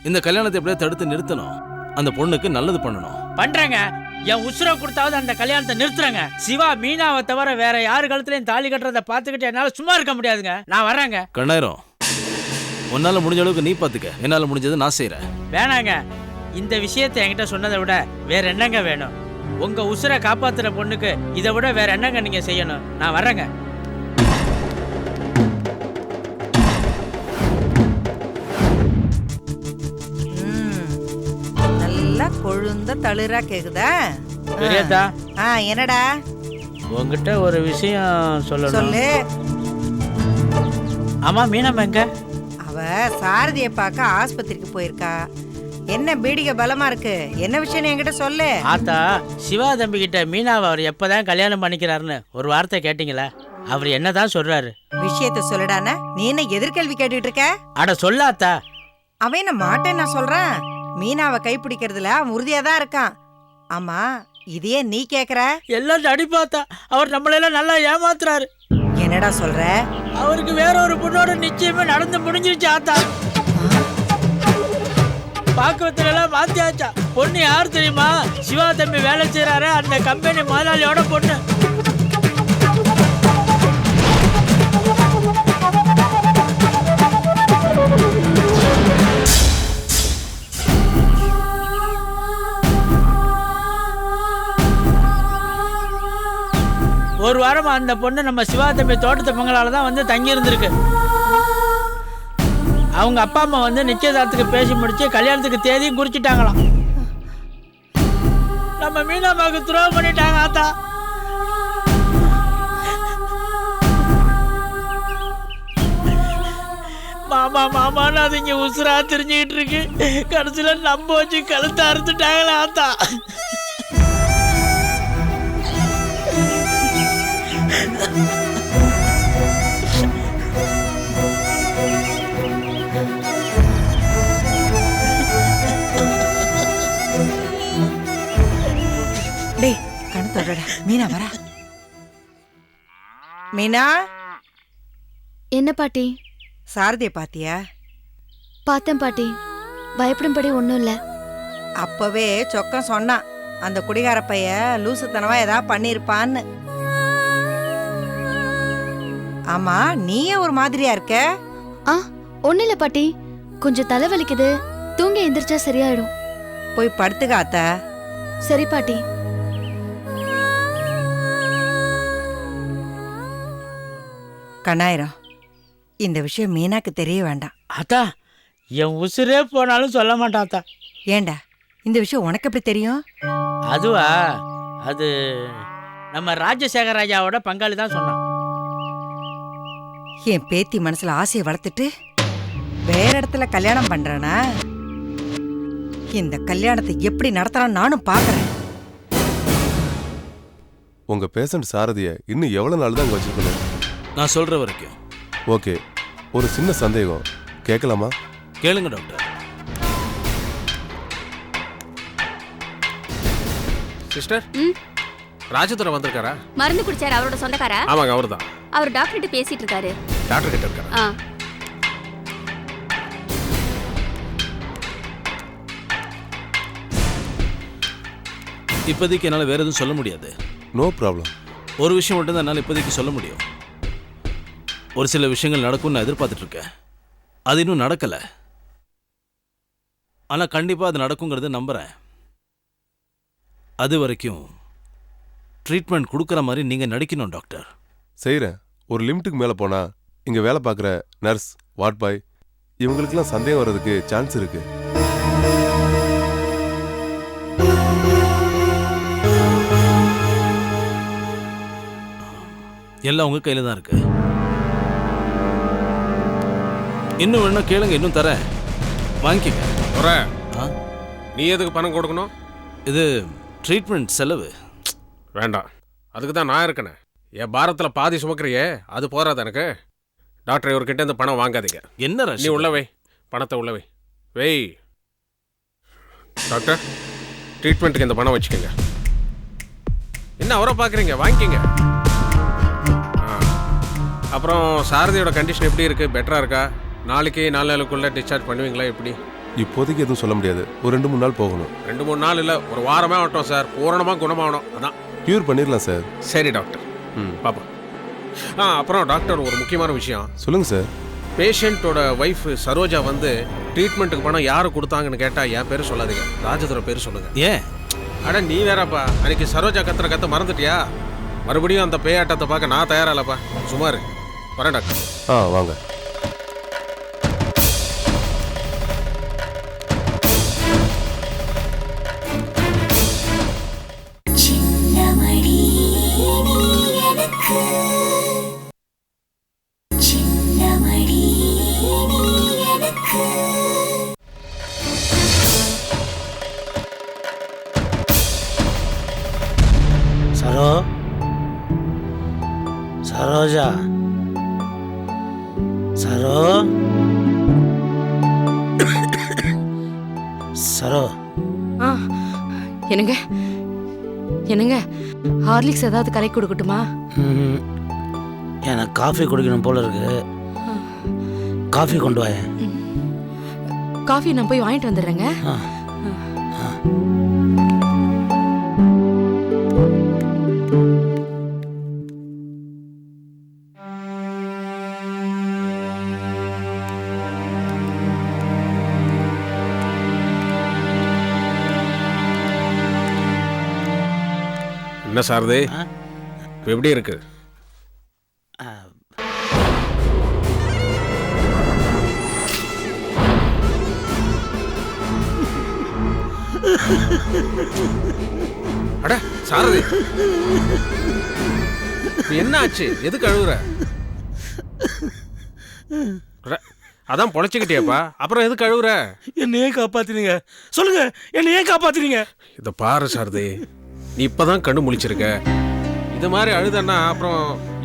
இந்த கல்யாணத்தை எப்படியா தடுத்து நிறுத்தணும். அந்த பொண்ணுக்கு நல்லது பண்ணணும். பண்றேங்க. என் உசுரை கொடுத்தாவது அந்த கல்யாணத்தை நிறுத்துறேங்க. சிவா மீனாவை தவிர வேற யாரு கழுத்துலயும் தாலி கட்டுறதை பார்த்துக்கிட்டு என்னால சும்மா இருக்க முடியாதுங்க. நான் வர்றேங்க. கண்ணாயிரம், உன்னால முடிஞ்ச அளவுக்கு நீ பாத்துக்க, என்னால முடிஞ்சது நான் செய்யறேன். வேணாங்க. இந்த விஷயத்தை என்கிட்ட சொன்னதை விட வேற என்னங்க வேணும்? உங்க உசுரை காப்பாத்துற பொண்ணுக்கு இதை விட வேற என்னங்க நீங்க செய்யணும்? நான் வர்றேங்க. நல்லா கொழுந்த தளிரா கேக்குதா? பெரியதா, என்னடா? உங்ககிட்ட ஒரு விஷயம் சொல்லணும். சொல்லு. ஆமா, மீனம்மா எங்க? அவ சாரதியை பார்க்க ஆஸ்பத்திரிக்கு போயிருக்கா. என்ன பீடிகை பலமா இருக்கு? என்ன விஷயம் என்கிட்ட சொல்லு. ஆத்தா, சிவா தம்பி கிட்ட மீனாவை அவர் எப்பதான் கல்யாணம் பண்ணிக்கிறாருன்னு ஒரு வார்த்தை கேட்டீங்களா? அவர் என்னதான் சொல்றாரு? விஷயத்த சொல்லுடானா? நீ என்ன எதிர்கேள்வி கேட்டுட்டு இருக்க? அட சொல்லாத்தா. அவன் என்ன மாட்டேன் நான் சொல்றேன். மீனாவை கைப்பிடிக்கிறதுல அவன் உறுதியாதான் இருக்கான். ஆமா, இதையே நீ கேக்குற? எல்லாம் நடிப்பாத்தா. அவர் நம்மளெல்லாம் நல்லா ஏமாத்துறாரு. என்னடா சொல்ற? அவருக்கு வேற ஒரு பொண்ணோட நிச்சயமே நடந்து முடிஞ்சிருச்சு ஆத்தா. பாக்குவத்துல எல்லாம் மாத்தியாச்சா. பொண்ணு யார் தெரியுமா? சிவா தம்பி வேலை செய்யறாரு அந்த கம்பெனி முதலாளியோட பொண்ணு. ஒரு வாரமா அந்த பொண்ணு நம்ம சிவா தம்பி தோட்டத்து பங்களால தான் வந்து தங்கி இருந்திருக்கு. அவங்க அப்பா அம்மா வந்து நிச்சயதார்த்தத்துக்கு பேசி முடிச்சு கல்யாணத்துக்கு தேதியும் குறிச்சிட்டாங்களாம். நம்ம மீனாமாவுக்கு துரோகம் பண்ணிட்டாங்க ஆத்தா. மாமா மாமான்னு அது இங்க உசுரா தெரிஞ்சுக்கிட்டு இருக்கு. கடைசியில நம்ப வச்சு கழுத்த அறுத்துட்டாங்களா ஆத்தா. டேய், கண்ணு தொடடா. மீனா வரா. மீனா. என்ன பாட்டி? சாரதிய பாத்தியா? பார்த்தேன் பாட்டி. பயப்படும்படி ஒன்றும் இல்லை. அப்பவே சொக்கம் சொன்னான், அந்த குடிகார பைய லூசுத்தனமா ஏதாவது பண்ணிருப்பான்னு. ஆமா, நீயே ஒரு மாதிரியா இருக்க? ஒன்றும் இல்லை பாட்டி. கொஞ்சம் தலைவலிக்குது. தூங்கி எந்திரிச்சா சரியாயிடும். போய் படுத்துக்க அத்தா. சரி பாட்டி. கண்ணாயிரம், இந்த விஷயம் மீனாக்கு தெரிய வேண்டாம். ஆத்தா, என் உசுரே போனாலும் சொல்ல மாட்டாத்தா. ஏண்டா, இந்த விஷயம் உனக்கு எப்படி தெரியும்? அதுவா, அது நம்ம ராஜசேகர ராஜாவோட பங்காளி தான் சொன்னான். என் பேத்தி மனசுல ஆசையை வளர்த்துட்டு வேற இடத்துல கல்யாணம் பண்றானா? இந்த கல்யாணத்தை எப்படி நடத்தலாம் நானும் பாக்குறேன். உங்க பேஷண்ட் சாரதிய இன்னும் எவ்வளவு நாள் தான் வச்சிருக்கணும்? நான் சொல்ற வரைக்கும். ஓகே, ஒரு சின்ன சந்தேகம் கேட்கலாமா? கேளுங்க டாக்டர். சிஸ்டர், ராஜதுரை வந்திருக்காரா? மருந்து குடிச்சாரு. அவரோட சொந்தக்காரா? ஆமாங்க, அவர்தான். அவர் டாக்டர் கிட்ட பேசிட்டு இருக்காரு. டாக்டர் கிட்ட இருக்காரா? இப்போதைக்கு என்னால் வேற எதுவும் சொல்ல முடியாது. No problem. ஒரு விஷயம் மட்டும் தான் என்னால் இப்போதைக்கு சொல்ல முடியும். ஒரு சில விஷயங்கள் நடக்கும்னு நான் எதிர்பார்த்துட்டு இருக்கேன். அது இன்னும் நடக்கலை. ஆனால் கண்டிப்பாக அது நடக்குங்கிறத நம்புகிறேன். அது வரைக்கும் ட்ரீட்மெண்ட் கொடுக்குற மாதிரி நீங்கள் நடிக்கணும் டாக்டர். செய்கிறேன். ஒரு லிமிட்டுக்கு மேலே போனால் இங்கே வேலை பார்க்குற நர்ஸ், வார்ட் பாய் இவங்களுக்கெல்லாம் சந்தேகம் வர்றதுக்கு சான்ஸ் இருக்கு. எல்லாம் உங்கள் கையில் தான் இருக்கு. இன்னும் வேணும் கேளுங்க, இன்னும் தரேன், வாங்கிக்கங்க. நீ எதுக்கு பணம் கொடுக்கணும்? இது ட்ரீட்மெண்ட் செலவு. வேண்டாம், அதுக்கு தான் நான் இருக்கேனே. என் பாரத்தில் பாதி சுமக்கிறியே, அது போறாது எனக்கு. டாக்டர், இவர்கிட்ட இந்த பணம் வாங்காதீங்க. என்ன நீ உள்ளவை, பணத்தை உள்ளவை வெய். டாக்டர், ட்ரீட்மெண்ட்டுக்கு இந்த பணம் வச்சுக்கோங்க. என்ன அவரை பார்க்குறீங்க, வாங்கிக்கோங்க. அப்புறம் சாரதியோட கண்டிஷன் எப்படி இருக்குது? பெட்டராக இருக்கா? நாளைக்கு 4 நாளுக்குள்ளே டிஸ்சார்ஜ் பண்ணுவீங்களா? எப்படி? இப்போதைக்கு எதுவும் சொல்ல முடியாது. ஒரு 2-3 நாள் போகணும். 2-3 நாள் இல்லை, ஒரு வாரமே ஆகட்டும் சார். பூரணமாக குணமாகணும். அதான். க்யூர் பண்ணிடலாம் சார். சரி டாக்டர். பாப்பா. அப்புறம் டாக்டர், ஒரு முக்கியமான விஷயம். சொல்லுங்க சார். பேஷண்ட்டோட ஒய்ஃப் சரோஜா வந்து ட்ரீட்மெண்ட்டுக்கு பணம் யாரு கொடுத்தாங்கன்னு கேட்டால் என் பேர் சொல்லாதீங்க, ராஜதுரை பேர் சொல்லுங்க. ஏன்? அட நீ வேறப்பா, அன்னைக்கு சரோஜா கத்த மறந்துட்டியா? மறுபடியும் அந்த பேயாட்டத்தை பார்க்க நான் தயாராகலப்பா. சுமார் வரேன் டாக்டர். வாங்க. சரோஜா, சரோ, சரோ. என்னங்க என்னங்க, ஹார்லிக்ஸ் ஏதாவது கரை கொடுக்கட்டுமா? எனக்கு காஃபி குடிக்கணும் போல இருக்கு. காஃபி கொண்டு வாயேன். காஃபி நான் போய் வாங்கிட்டு வந்துடுறேங்க. என்ன சாரதே, இப்போ எப்படி இருக்கு? அட சாரதி, என்ன ஆச்சு? எதுக்கு அழுகுற? அதான் பொழைச்சிக்கிட்டியாப்பா, அப்புறம் எதுக்கு அழுகுற? என்னையே காப்பாத்தினீங்க. சொல்லுங்க, என்னையே காப்பாத்தினீங்க. இதை பாரு சாரதி, நீ இப்பதான் கண்ணு முழிச்சிருக்க. இது மாதிரி அழுதன்னா அப்புறம்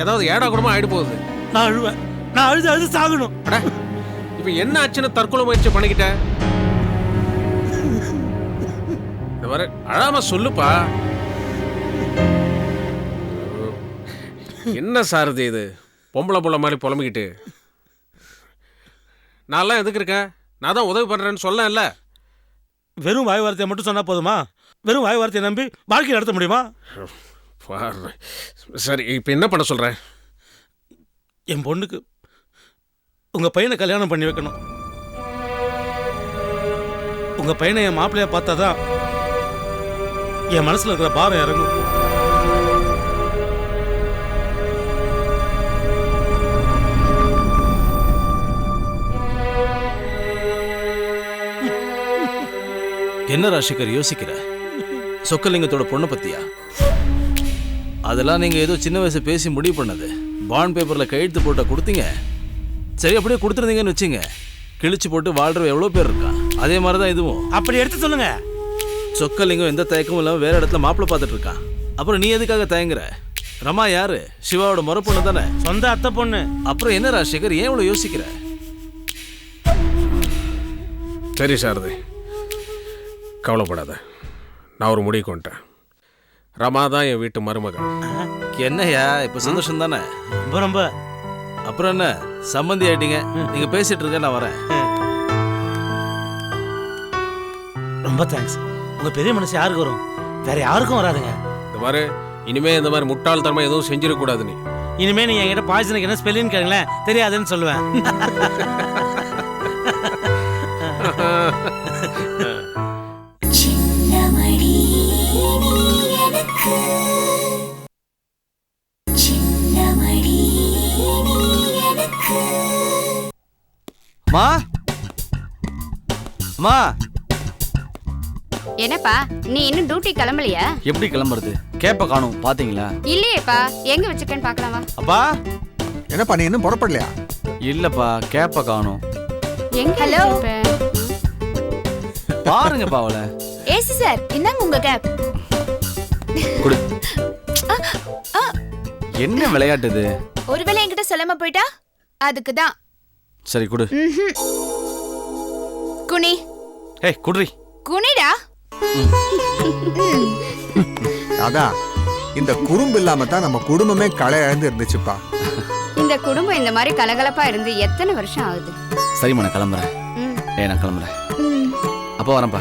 ஏதாவது ஏடா கூடமா ஆயிடு போகுது. நான் அழுவேன், நான் அழுது சாகணும். அட இப்ப என்ன ஆச்சுன்னு தற்கொலை முயற்சி பண்ணிக்கிட்ட? இந்த மாதிரி அழாம சொல்லுப்பா. என்ன சாரதி இது, பொம்பளை புள்ள மாதிரி புலம்பிக்கிட்டு? நான்லாம் எதுக்கு இருக்கேன்? நான் தான் உதவி பண்றேன்னு சொல்லல. வெறும் வாய் வார்த்தையை மட்டும் சொன்னா போதுமா? வெறும் வாய் வார்த்தையை நம்பி வாழ்க்கை நடத்த முடியுமா? சரி, இப்போ என்ன பண்ண சொல்கிறேன்? என் பொண்ணுக்கு உங்கள் பையனை கல்யாணம் பண்ணி வைக்கணும். உங்கள் பையனை என் மாப்பிள்ளைய பார்த்தா தான் என் மனசில் இருக்கிற பாரம் இறங்கும். என்ன ராஜசேகர் யோசிக்கிற? சொக்கலிங்கத்தோட பொண்ணை பத்தியா? அதெல்லாம் நீங்க ஏதோ சின்ன வயசு பேசி முடிவு பண்ணது. பாண்ட் பேப்பர்ல கையெழுத்து போட்ட கொடுத்தீங்க. சரி, அப்படியே கொடுத்துருந்தீங்கன்னு வச்சுங்க, கிழிச்சு போட்டு வாழ்ற எவ்வளோ பேர் இருக்கா. அதே மாதிரி தான் இதுவும். அப்படி எடுத்து சொல்லுங்க. சொக்கலிங்கம் எந்த தயக்கமும் இல்லாமல் வேற இடத்துல மாப்பிள்ளை பார்த்துட்டு இருக்கான். அப்புறம் நீ எதுக்காக தயங்குற? ரமா யாரு? சிவாவோட முறை பொண்ணு தானே, சொந்த அத்தை பொண்ணு. அப்புறம் என்ன ராஜசேகர், ஏன் இவ்வளோ யோசிக்கிற? சரி சாரதி, கவலைப்படாத. நான் ஒரு முடிவு கொண்டேன். ரமா தான் என் வீட்டு மருமகள். என்னையா இப்போ சந்தோஷம் தானே? ரொம்ப ரொம்ப. அப்புறம் என்ன, சம்மந்தி ஆயிட்டீங்க. நீங்க பேசிட்டு இருக்க, நான் வரேன். ரொம்ப தேங்க்ஸ். உங்க பெரிய மனசு யாருக்கு வரும்? வேற யாருக்கும் வராதுங்க. இந்த மாதிரி இனிமே இந்த மாதிரி முட்டாள்தனமா எதுவும் செஞ்சிடக்கூடாது. நீ இனிமே நீங்க என்கிட்ட பாய்சனுக்கு என்ன ஸ்பெல்லிங் கேளுங்களேன், தெரியாதுன்னு சொல்லுவேன். மா மா, என்னப்பா நீ இன்னும் டியூட்டி கிளம்பலையா? எப்படி கிளம்புறது? கேப்ப காணும், பாத்தீங்களா? இல்லையேப்பா, எங்க வச்சிருக்கேன்னு பார்க்கலாமா? அப்பா, என்னப்பா நீ இன்னும் புறப்படலையா? இல்லப்பா, கேப்ப காணும். எங்க? ஹலோ பாருங்க பாவல. ஏசி சார், இந்தாங்க உங்க கேப். குடு. என்ன விளையாட்டு இது? ஒருவேளை என்கிட்ட சொல்லாம போயிட்டா அதுக்கு தான். சரி குடு. குனி. ஏய் குடுறி. குனிடா. அதான் இந்த குறும்பு இல்லாம தான் நம்ம குடும்பமே களை இழந்து இருந்துச்சுப்பா. இந்த குடும்பம் இந்த மாதிரி கலகலப்பா இருந்து எத்தனை வருஷம் ஆகுது? சரிம்மா, நான் கிளம்புறேன். நான் கிளம்புறேன். அப்போ வரேன்ப்பா.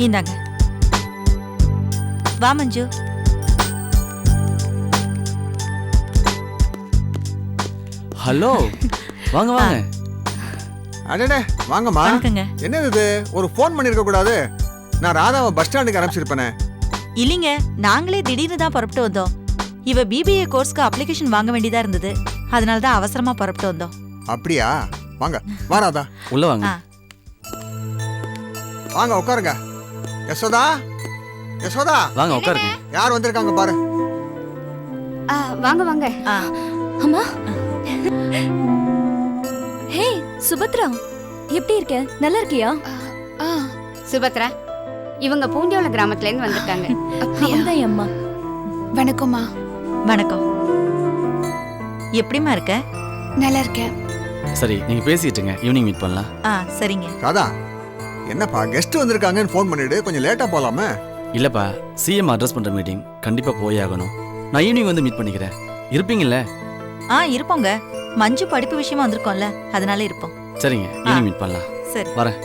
இந்தாங்க. வா மஞ்சு. ஹலோ, வாங்க வாங்க. அடடே வாங்கம்மா. வணக்கங்க. என்னது இது, ஒரு ஃபோன் பண்ணிருக்க கூடாது? நான் ராதாவை பஸ் ஸ்டாண்டுக்கு அனுப்பிச்சிருப்பேனே. இல்லைங்க, நாங்களே திடீர்னு தான் புறப்பட்டு வந்தோம். இவ பிபிஏ கோர்ஸ்க்கு அப்ளிகேஷன் வாங்க வேண்டியதா இருந்தது. அதனால தான் அவசரமா புறப்பட்டு வந்தோம். அப்படியா? வாங்க வா ராதா. உள்ள வாங்க. வாங்க உட்காருங்க. யசோதா, யசோதா வாங்க உட்காருங்க. யார் வந்திருக்காங்க பாரு. வாங்க வாங்க. அம்மா. ஹே சுபத்ரா, எப்படி இருக்க? நல்லா இருக்கியா? சுபத்ரா, இவங்க பூண்டியோல கிராமத்துல இருந்து வந்திருக்காங்க. அப்படியே அம்மா. வணக்கம்மா. வணக்கம். எப்படிமா இருக்க? நல்லா இருக்கேன். சரி, நீங்க பேசிட்டுங்க, ஈவினிங் மீட் பண்ணலாம். சரிங்க. ராதா, என்னப்பா கெஸ்ட் வந்திருக்காங்கன்னு ஃபோன் பண்ணிடு, கொஞ்சம் லேட்டா போலாமே. இல்லப்பா, சிஎம் அட்ரஸ் பண்ற மீட்டிங் கண்டிப்பா போய் ஆகணும். நான் ஈவினிங் வந்து மீட் பண்ணிக்கிறேன். இருப்பீங்கல்ல? இருப்போங்க. மஞ்சு படிப்பு விஷயமா வந்திருக்கோம்ல, அதனால இருப்போம். சரிங்க, ஈவினிங் மீட் பண்ணலாம். சரி வரேன்.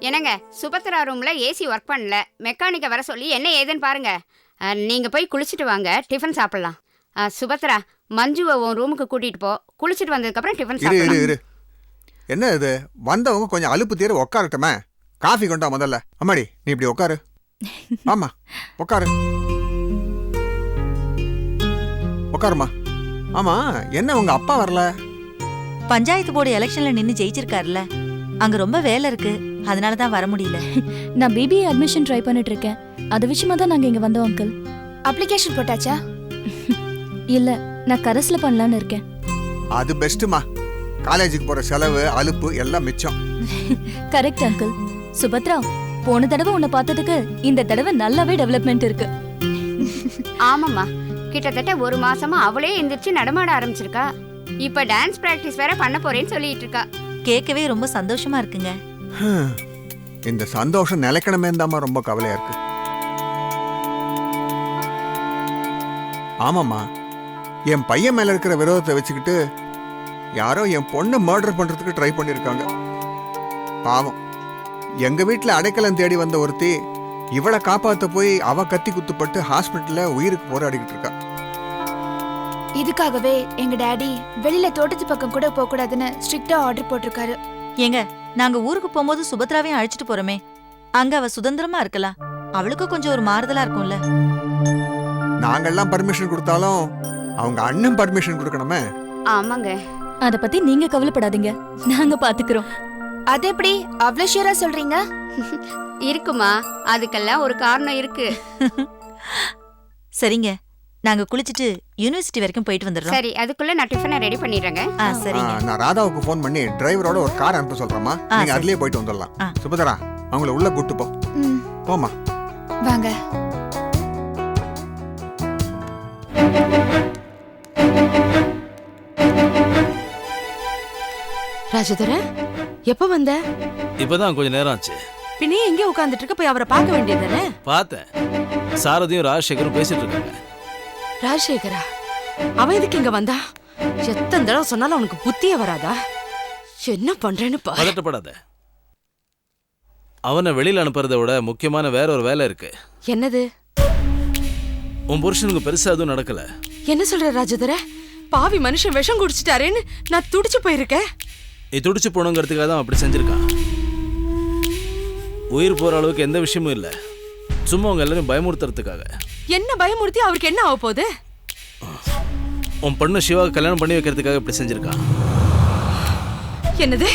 என்னங்க, சுபத்ரா ரூம்ல ஏசி ஒர்க் பண்ணல, மெக்கானிக்கை வர சொல்லி என்ன ஏதுன்னு பாருங்க. நீங்க போய் குளிச்சுட்டு வாங்க, டிஃபன் சாப்பிடலாம். சுபத்ரா, மஞ்சுவை உன் ரூமுக்கு கூட்டிட்டு போ. குளிச்சுட்டு வந்ததுக்கப்புறம் டிஃபன் இரு சாப்பிடலாம். இரு. என்ன இது, வந்தவங்க கொஞ்சம் அலுப்பு தீர உட்காரட்டுமே. காஃபி கொண்டா முதல்ல. அம்மாடி நீ இப்படி உட்காரு. ஆமா உட்காரு, உட்காருமா. ஆமா, என்ன உங்க அப்பா வரல? பஞ்சாயத்து போர்டு எலெக்ஷன்ல நின்னு ஜெயிச்சிருக்காருல்ல, அங்க ரொம்ப வேலை இருக்கு, அதனால தான் வர முடியல. நான் பிபிஏ அட்மிஷன் ட்ரை பண்ணிட்டு இருக்கேன். அது விஷயமா தான் நாங்க இங்க வந்தோம் அங்கிள். அப்ளிகேஷன் போட்டாச்சா? இல்ல, நான் கரஸ்ல பண்ணலாம்னு இருக்கேன். அது பெஸ்ட்மா. காலேஜுக்கு போற செலவு அலுப்பு எல்லாம் மிச்சம். Correct uncle. சுபத்ரா, போன தடவை உன்னை பார்த்ததுக்கு இந்த தடவை நல்லாவே டெவலப்மெண்ட் இருக்கு. ஆமாம்மா, கிட்டத்தட்ட ஒரு மாசமா அவளே எந்திரிச்சு நடமாட ஆரம்பிச்சிருக்கா. இப்ப டான்ஸ் பிராக்டிஸ் வேற பண்ண போறேன்னு சொல்லிட்டு இருக்கா. கேட்கவே ரொம்ப சந்தோஷமா இருக்குங்க. இந்த சந்தோஷம் நிலைக்கணுமே தாம்மா ரொம்ப கவலையா இருக்கு. ஆமாம்மா, என் பையன் மேல இருக்கிற விரோதத்தை வச்சுக்கிட்டு யாரோ என் பொண்ணை மர்டர் பண்றதுக்கு ட்ரை பண்ணிருக்காங்க. பாவம், எங்க வீட்டுல அடைக்கலம் தேடி வந்த ஒருத்தி இவளை காப்பாத்த போய் அவ கத்தி குத்துப்பட்டு ஹாஸ்பிட்டல்ல உயிருக்கு போராடிக்கிட்டு இருக்கா. இதுக்காகவே எங்க டாடி வெளியில தோட்டத்து பக்கம் கூட போக கூடாதுன்னு ஸ்ட்ரிக்ட்டா ஆர்டர் போட்டிருக்காரு. ஏங்க, நாங்க ஊருக்கு போகும்போது சுபத்ராவையும் அழைச்சிட்டு போறோமே, அங்க அவ சுதந்திரமா இருக்கலாம். அவளுக்கு கொஞ்சம் ஒரு மாறுதலா இருக்கும்ல. நாங்கெல்லாம் பர்மிஷன் கொடுத்தாலும் அவங்க அண்ணன் பர்மிஷன் கொடுக்கணுமே. ஆமாங்க. அத பத்தி நீங்க கவலைப்படாதீங்க, நாங்க பாத்துக்கிறோம். அது எப்படி அவ்வளவு ஷூரா சொல்றீங்க? இருக்குமா, அதுக்கெல்லாம் ஒரு காரணம் இருக்கு. சரிங்க, நாங்க குளிச்சிட்டு யூனிவர்சிட்டி வரைக்கும் போயிட்டு வந்துடுறோம். சரி, அதுக்குள்ள நான் டிஃபனை ரெடி பண்ணிடுறேங்க. சரிங்க. நான் ராதாவுக்கு ஃபோன் பண்ணி டிரைவரோட ஒரு கார் அனுப்ப சொல்றேம்மா. நீங்க அதுலயே போயிட்டு வந்துடலாம். சுபத்ரா, அவங்கள உள்ள கூட்டு போ. போமா. வாங்க. ராஜதுரை, எப்ப வந்த? இப்பதான் கொஞ்ச நேரம் ஆச்சு. பின்னே எங்கே உட்கார்ந்துட்டு இருக்க, போய் அவரை பார்க்க வேண்டியதுதானே? பார்த்தேன், சாரதியும் ராஜசேகரும் பேசிட்டு இருக்காங்க. ராஜசேகரா? அவன் எதுக்கு இங்க வந்தா? எத்தனை தடவை சொன்னாலும் அவனுக்கு புத்தியே வராதா? என்ன பண்றேன்னு பாரு. பதட்டப்படாத. அவனை வெளியில அனுப்புறதை விட முக்கியமான வேற ஒரு வேலை இருக்கு. என்னது? உன் புருஷனுக்கு பெருசா எதுவும் நடக்கல. என்ன சொல்ற ராஜதுரை? பாவி மனுஷன் விஷம் குடிச்சிட்டாரேன்னு நான் துடிச்சு போயிருக்கேன். நீ துடிச்சு போனங்கிறதுக்காக தான் அப்படி செஞ்சிருக்கான். உயிர் போற அளவுக்கு எந்த விஷயமும் இல்ல, சும்மா அவங்க எல்லாரும் பயமுறுத்துறதுக்காக. என்ன பயமுறுத்தி அவருக்கு என்ன ஆக போகுது? உன் பொண்ணு சிவாவுக்கு கல்யாணம் பண்ணி வைக்கிறதுக்காக இப்படி செஞ்சிருக்கான். என்னது?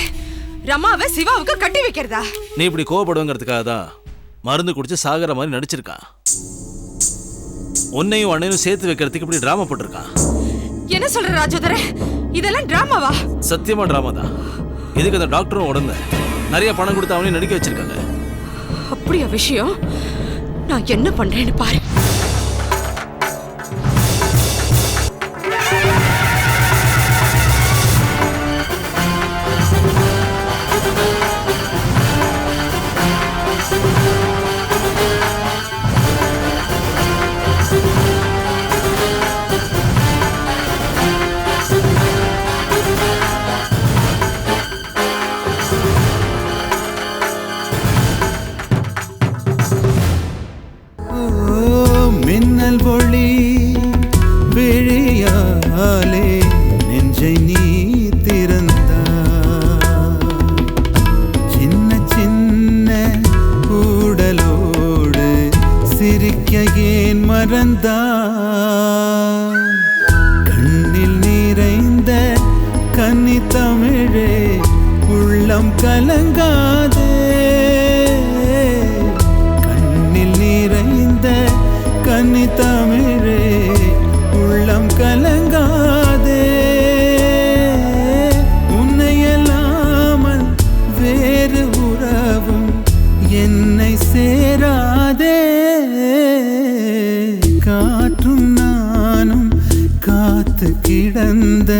ரமாவை சிவாவுக்கு கட்டி வைக்கிறதா? நீ இப்படி கோவப்படுவங்கிறதுக்காக தான் மருந்து குடிச்சு சாகர மாதிரி நடிச்சிருக்கான். உன்னையும் அண்ணையும் சேர்த்து வைக்கிறதுக்கு இப்படி டிராமா போட்டிருக்கான். என்ன சொல்ற ராஜதுரை? இதெல்லாம் டிராமாவா? சத்தியமா டிராமா தான். இதுக்கு அந்த டாக்டரும் உடனே நிறைய பணம் கொடுத்து அவனையும் நடிக்க வச்சிருக்காங்க. அப்படியா விஷயம்? நான் என்ன பண்றேன்னு பாரு. நெஞ்சை நீ திறந்தா சின்ன சின்ன ஊடலோடு சிரிக்க ஏன் மறந்தா கண்ணில் நிறைந்த கன்னி தமிழே உள்ளம் கலங்காதே கண்ணில் நிறைந்த கன்னி தமிழே உள்ளம் கலங்காதே உன்னையல்லாமல் வேறு உறவும் என்னை சேராதே காற்றும் நானும் காத்து கிடந்த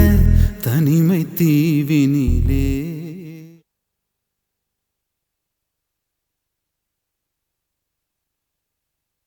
தனிமை தீவினிலே